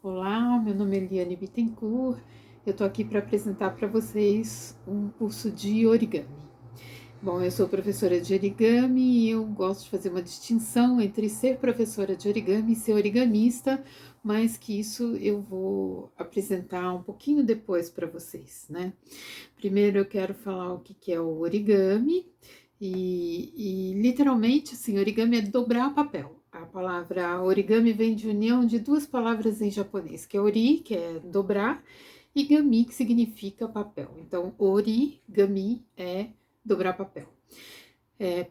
Olá, meu nome é Eliane Bittencourt. Eu estou aqui para apresentar para vocês um curso de origami. Bom, eu sou professora de origami e eu gosto de fazer uma distinção entre ser professora de origami e ser origamista, mas que isso eu vou apresentar um pouquinho depois para vocês, né? Primeiro eu quero falar o que é o origami e literalmente, assim, origami é dobrar papel. A palavra origami vem de união de duas palavras em japonês, que é ori, que é dobrar, e gami, que significa papel. Então, origami é dobrar papel.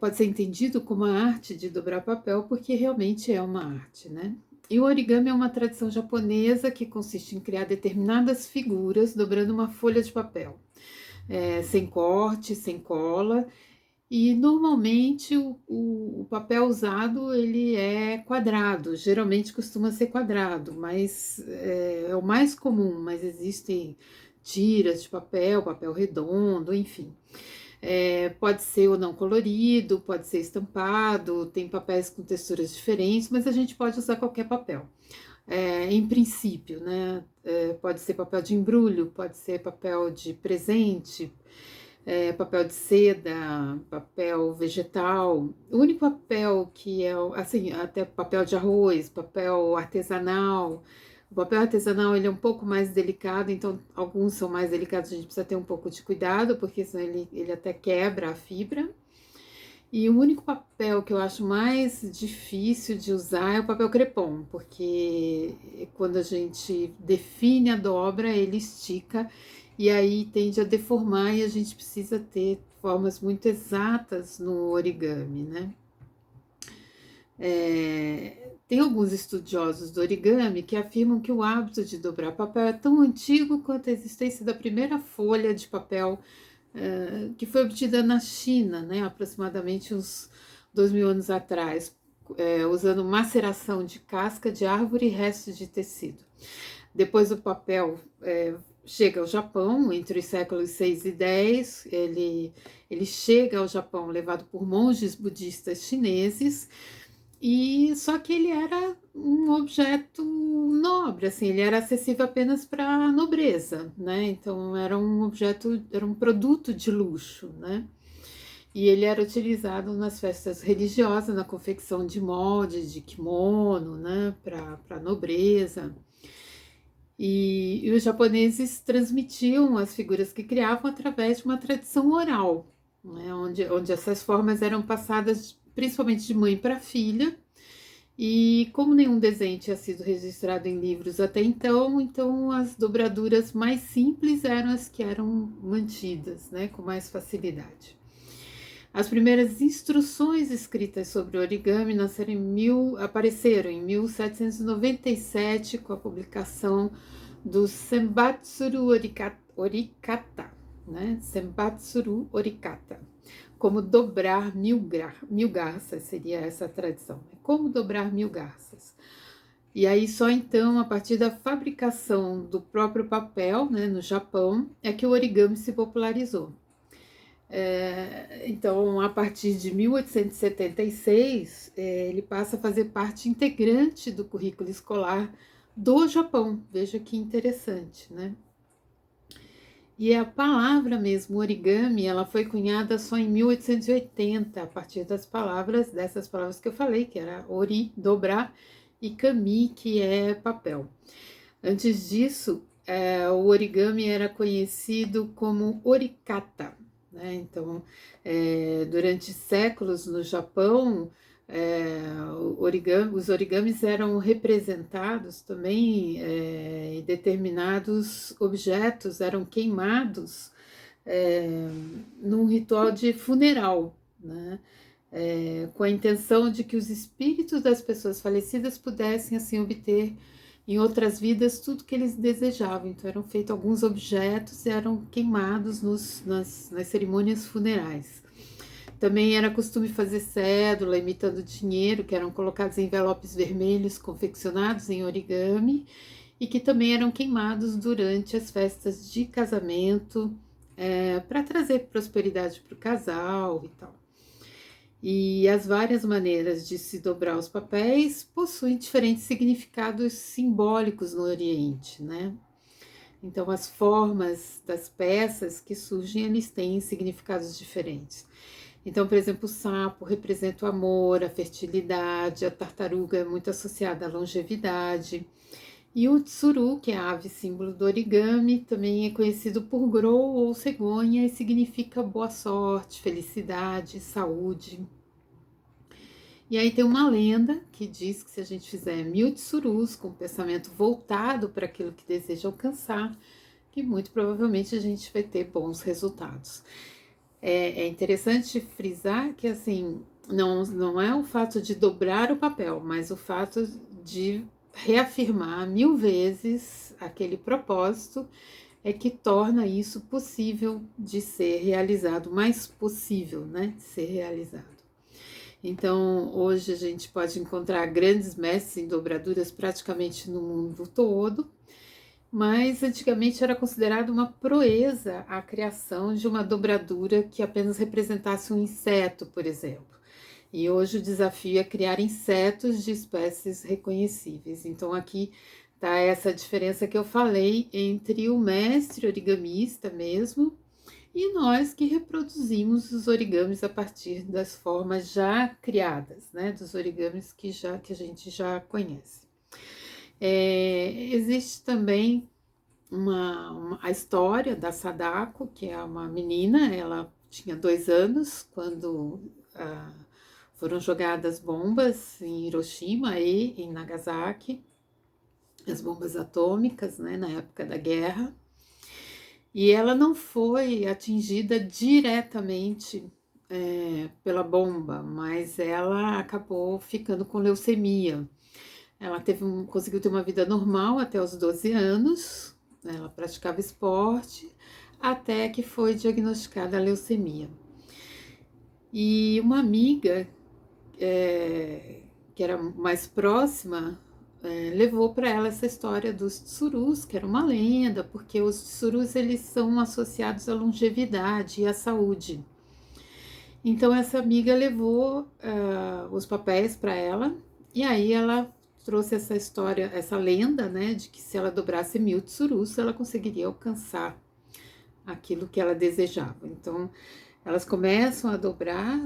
Pode ser entendido como a arte de dobrar papel, porque realmente é uma arte, né? E o origami é uma tradição japonesa que consiste em criar determinadas figuras dobrando uma folha de papel, sem corte, sem cola, e normalmente o papel usado ele é quadrado, geralmente costuma ser quadrado, mas é o mais comum, mas existem tiras de papel, papel redondo, enfim. Pode ser ou não colorido, pode ser estampado, tem papéis com texturas diferentes, mas a gente pode usar qualquer papel. Em princípio, né? Pode ser papel de embrulho, pode ser papel de presente, papel de seda, papel vegetal. O único papel que é, assim, até papel de arroz, papel artesanal. O papel artesanal ele é um pouco mais delicado, então alguns são mais delicados, a gente precisa ter um pouco de cuidado, porque senão ele até quebra a fibra. E o único papel que eu acho mais difícil de usar é o papel crepom, porque quando a gente define a dobra, ele estica e aí tende a deformar e a gente precisa ter formas muito exatas no origami, né? Tem alguns estudiosos do origami que afirmam que o hábito de dobrar papel é tão antigo quanto a existência da primeira folha de papel que foi obtida na China, né, aproximadamente uns 2.000 anos atrás, usando maceração de casca de árvore e restos de tecido. Depois o papel chega ao Japão, entre os séculos 6 e 10, ele chega ao Japão levado por monges budistas chineses, e só que ele era um objeto nobre, assim, ele era acessível apenas para a nobreza, né? Então era um objeto, era um produto de luxo, né? E ele era utilizado nas festas religiosas, na confecção de moldes, de kimono, né? Para a nobreza. E os japoneses transmitiam as figuras que criavam através de uma tradição oral, né? Onde essas formas eram passadas principalmente de mãe para filha, e como nenhum desenho tinha sido registrado em livros até então as dobraduras mais simples eram as que eram mantidas, né, com mais facilidade. As primeiras instruções escritas sobre origami apareceram em 1797 com a publicação do Senbatsuru Orikata, né? Senbatsuru Orikata, como dobrar mil garças, seria essa a tradição, né? Como dobrar 1.000 garças. E aí só então, a partir da fabricação do próprio papel, né, no Japão, é que o origami se popularizou. Então, a partir de 1876, ele passa a fazer parte integrante do currículo escolar do Japão. Veja que interessante, né? E a palavra mesmo, origami, ela foi cunhada só em 1880, a partir dessas palavras que eu falei, que era ori, dobrar, e kami, que é papel. Antes disso, o origami era conhecido como orikata, né? Então, durante séculos no Japão, os origamis eram representados também, e determinados objetos eram queimados num ritual de funeral, né? Com a intenção de que os espíritos das pessoas falecidas pudessem assim obter em outras vidas tudo que eles desejavam. Então eram feitos alguns objetos e eram queimados nas cerimônias funerais. Também era costume fazer cédula imitando dinheiro, que eram colocados em envelopes vermelhos confeccionados em origami e que também eram queimados durante as festas de casamento, para trazer prosperidade para o casal e tal. E as várias maneiras de se dobrar os papéis possuem diferentes significados simbólicos no Oriente, né? Então, as formas das peças que surgem, eles têm significados diferentes. Então, por exemplo, o sapo representa o amor, a fertilidade, a tartaruga é muito associada à longevidade. E o tsuru, que é a ave símbolo do origami, também é conhecido por grou ou cegonha e significa boa sorte, felicidade, saúde. E aí tem uma lenda que diz que se a gente fizer 1000 tsurus com o pensamento voltado para aquilo que deseja alcançar, que muito provavelmente a gente vai ter bons resultados. É interessante frisar que, assim, não é o fato de dobrar o papel, mas o fato de reafirmar 1000 vezes aquele propósito é que torna isso possível de ser realizado, mais possível, né, de ser realizado. Então, hoje a gente pode encontrar grandes mestres em dobraduras praticamente no mundo todo, mas antigamente era considerado uma proeza a criação de uma dobradura que apenas representasse um inseto, por exemplo. E hoje o desafio é criar insetos de espécies reconhecíveis. Então aqui tá essa diferença que eu falei entre o mestre origamista mesmo e nós que reproduzimos os origamis a partir das formas já criadas, né? Dos origamis que a gente já conhece. Existe também a história da Sadako, que é uma menina, ela tinha 2 anos quando foram jogadas bombas em Hiroshima e em Nagasaki, as bombas atômicas, né, na época da guerra, e ela não foi atingida diretamente pela bomba, mas ela acabou ficando com leucemia. Ela conseguiu ter uma vida normal até os 12 anos, ela praticava esporte, até que foi diagnosticada a leucemia. E uma amiga, que era mais próxima, levou para ela essa história dos tsurus, que era uma lenda, porque os tsurus eles são associados à longevidade e à saúde. Então essa amiga levou os papéis para ela, e aí ela trouxe essa história, essa lenda, né, de que se ela dobrasse 1000 tsurus, ela conseguiria alcançar aquilo que ela desejava. Então, elas começam a dobrar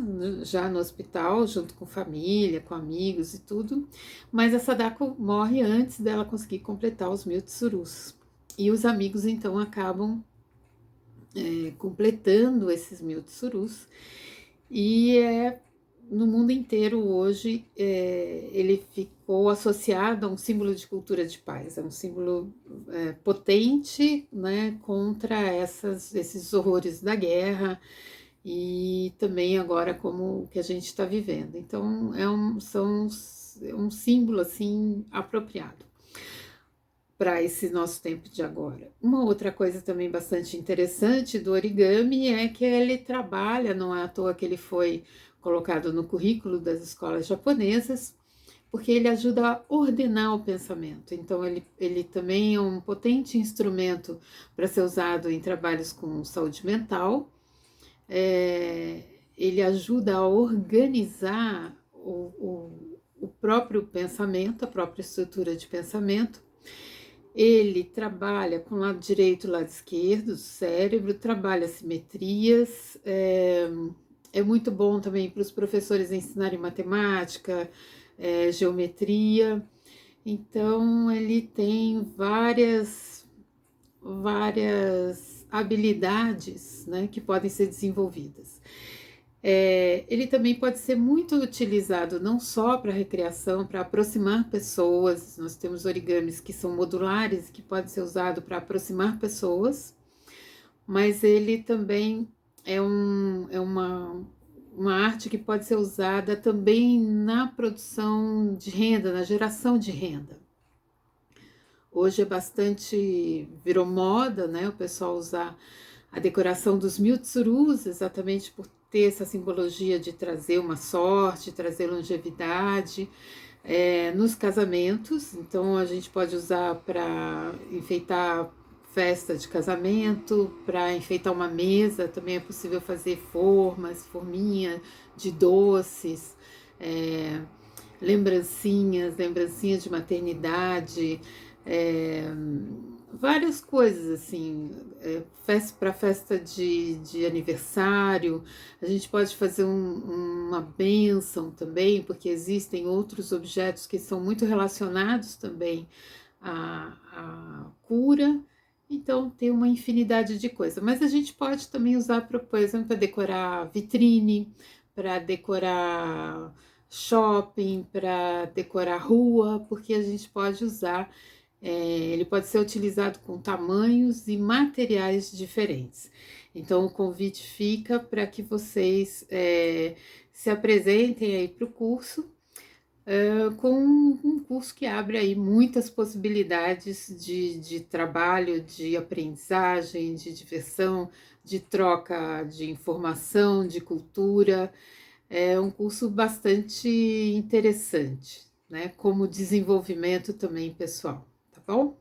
já no hospital, junto com família, com amigos e tudo, mas a Sadako morre antes dela conseguir completar os 1000 tsurus. E os amigos, então, acabam completando esses 1000 tsurus, e no mundo inteiro hoje ele ficou associado a um símbolo de cultura de paz, é um símbolo potente, né, contra esses horrores da guerra e também agora como o que a gente está vivendo. Então é um símbolo assim apropriado para esse nosso tempo de agora. Uma outra coisa também bastante interessante do origami é que ele trabalha, não é à toa que ele foi colocado no currículo das escolas japonesas, porque ele ajuda a ordenar o pensamento. Então, ele também é um potente instrumento para ser usado em trabalhos com saúde mental. Ele ajuda a organizar o próprio pensamento, a própria estrutura de pensamento. Ele trabalha com o lado direito e o lado esquerdo do cérebro, trabalha simetrias, é muito bom também para os professores ensinarem matemática, geometria. Então, ele tem várias habilidades, né, que podem ser desenvolvidas. Ele também pode ser muito utilizado não só para recreação, para aproximar pessoas. Nós temos origamis que são modulares, que podem ser usados para aproximar pessoas, mas ele também é uma arte que pode ser usada também na produção de renda, na geração de renda. Hoje virou moda, né, o pessoal usar a decoração dos 1000 tsurus, exatamente por ter essa simbologia de trazer uma sorte, trazer longevidade nos casamentos. Então a gente pode usar para enfeitar festa de casamento, para enfeitar uma mesa, também é possível fazer formas, forminha de doces, é, lembrancinhas de maternidade, é, várias coisas assim, para festa de aniversário, a gente pode fazer uma bênção também, porque existem outros objetos que são muito relacionados também à cura, então tem uma infinidade de coisas, mas a gente pode também usar, por exemplo, para decorar vitrine, para decorar shopping, para decorar rua, porque a gente pode usar, ele pode ser utilizado com tamanhos e materiais diferentes. Então, o convite fica para que vocês se apresentem aí para o curso, com um curso que abre aí muitas possibilidades de trabalho, de aprendizagem, de diversão, de troca de informação, de cultura. É um curso bastante interessante, né? Como desenvolvimento também pessoal, tá bom?